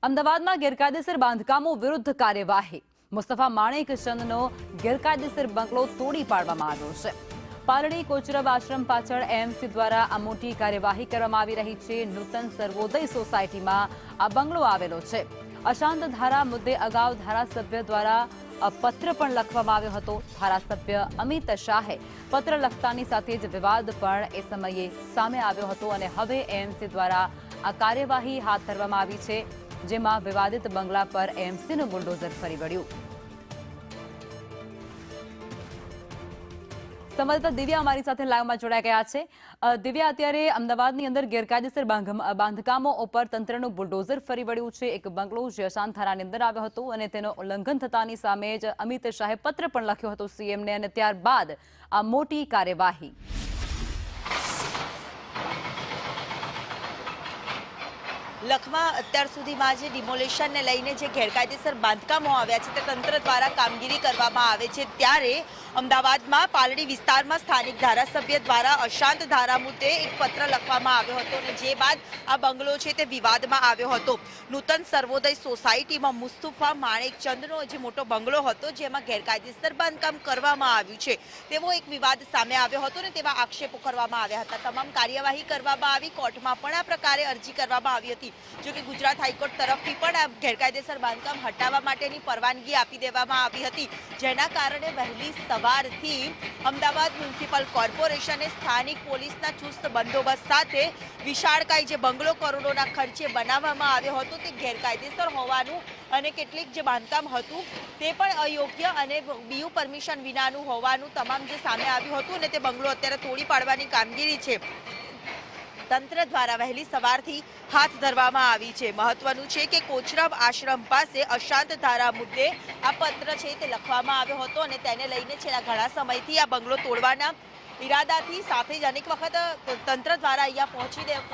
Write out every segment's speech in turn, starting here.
અમદાવાદમાં ગેરકાયદેસર બાંધકામો વિરુદ્ધ કાર્યવાહી. મુસ્તફા માણેકચંદનો ગેરકાયદેસર બંગલો તોડી પાડવામાં આવ્યો છે. પાલડી કોચરબ આશ્રમ પાછળ એએમસી દ્વારા આ મોટી કાર્યવાહી કરવામાં આવી રહી છે. નૂતન સર્વોદય સોસાયટીમાં આ બંગલો આવેલો છે. અશાંત ધારા મુદ્દે અગાઉ ધારાસભ્ય દ્વારા પત્ર પણ લખવામાં આવ્યો હતો. ધારાસભ્ય અમિત શાહે પત્ર લખતાની સાથે જ વિવાદ પણ એ સમયે સામે આવ્યો હતો અને હવે એએમસી દ્વારા આ કાર્યવાહી હાથ ધરવામાં આવી છે, જેમાં વિવાદિત બંગલા પર એએમસીનું બુલડોઝર ફરી વળ્યું. સંવાદદાતા દિવ્યા અમારી સાથે લાઈવમાં જોડાઈ ગયા છે. દિવ્યા, અત્યારે અમદાવાદની અંદર ગેરકાયદેસર બાંધકામો ઉપર તંત્રનું બુલડોઝર ફરી વળ્યું છે. એક બંગલો જે અશાંત ધારાની અંદર આવ્યો હતો અને તેનો ઉલ્લંઘન થતાની સામે જ અમિત શાહે પત્ર પણ લખ્યો હતો સીએમને, અને ત્યારબાદ આ મોટી કાર્યવાહી. લખમાં અત્યાર સુધીમાં જે ડિમોલેશનને લઈને જે ગેરકાયદેસર બાંધકામો આવ્યા છે તે તંત્ર દ્વારા કામગીરી કરવામાં આવે છે, ત્યારે અમદાવાદમાં પાલડી વિસ્તારમાં સ્થાનિક ધારાસભ્ય દ્વારા અશાંત ધારા મુદ્દે એક પત્ર લખવામાં આવ્યો હતો અને જે બાદ આ બંગલો છે તે વિવાદમાં આવ્યો હતો. નૂતન સર્વોદય સોસાયટીમાં મુસ્તફા માણેકચંદનો જે મોટો બંગલો હતો જેમાં ગેરકાયદેસર બાંધકામ કરવામાં આવ્યું છે તેવો એક વિવાદ સામે આવ્યો હતો અને તેવા આક્ષેપો કરવામાં આવ્યા હતા. તમામ કાર્યવાહી કરવામાં આવી. કોર્ટમાં પણ આ પ્રકારે અરજી કરવામાં આવી હતી. જો કે ગુજરાત હાઈકોર્ટ તરફથી પણ આ ગેરકાયદેસર બાંધકામ હટાવવા માટેની પરવાનગી આપી દેવામાં આવી હતી, જેના કારણે વહેલી સવારથી અમદાવાદ મ્યુનિસિપલ કોર્પોરેશને સ્થાનિક પોલીસના ચુસ્ત બંદોબસ્ત સાથે વિશાળકાય જે બંગલો કરોડોના ખર્ચે બનાવવામાં આવ્યો હતો તે ગેરકાયદેસર હોવાનું અને કેટલીક જે બાંધકામ હતું તે પણ અયોગ્ય અને બીયુ પરમિશન વિનાનું હોવાનું તમામ જે સામે આવ્યું હતું અને તે બંગલો અત્યારે તોડી પાડવાની કામગીરી છે તંત્ર દ્વારા વહેલી સવારથી હાથ ધરવામાં આવી છે. મહત્વનું છે કે કોચરબ આશ્રમ પાસે અશાંત ધારા મુદ્દે આ પત્ર છે તે લખવામાં આવ્યો હતો અને તેને લઈને છેલ્લા ઘણા સમયથી આ બંગલો તોડવાના ઈરાદાથી સાથે જ અનેક વખત તંત્ર દ્વારા અહીંયા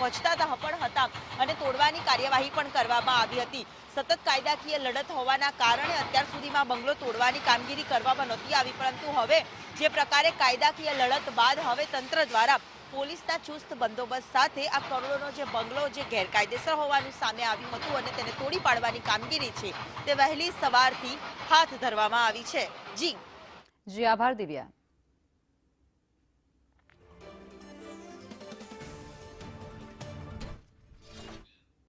પહોંચતા પણ હતા અને તોડવાની કાર્યવાહી પણ કરવામાં આવી હતી. સતત કાયદાકીય લડત હોવાના કારણે અત્યાર સુધીમાં બંગલો તોડવાની કામગીરી કરવામાં નહોતી આવી, પરંતુ હવે જે પ્રકારે કાયદાકીય લડત બાદ હવે તંત્ર દ્વારા પોલીસના ચુસ્ત બંદોબસ્ત સાથે આ કરોડોનો જે બંગલો જે ગેરકાયદેસર હોવાનું સામે આવ્યું હતું અને તેને તોડી પાડવાની કામગીરી છે તે વહેલી સવારથી હાથ ધરવામાં આવી છે. જી આભાર દિવ્યા.